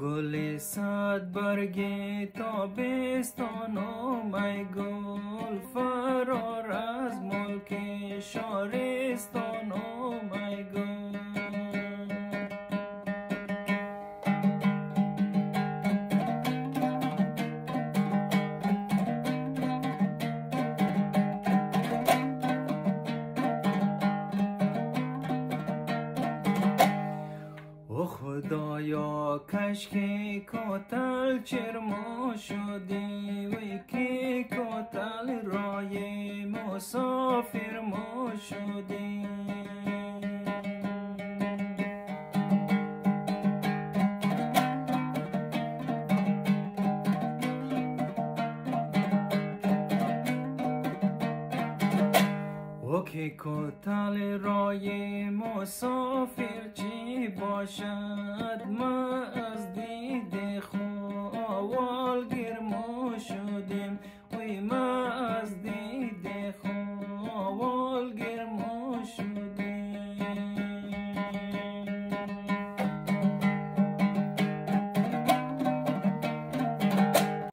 گل صد برگ تابستان ای گل فرار از ملک شارستان ای گل او خدایا کشکی کوتل چرما شدی وی که کوتل رای مسافر ما شدی او که کوتل رای مسافر چی باشد ما از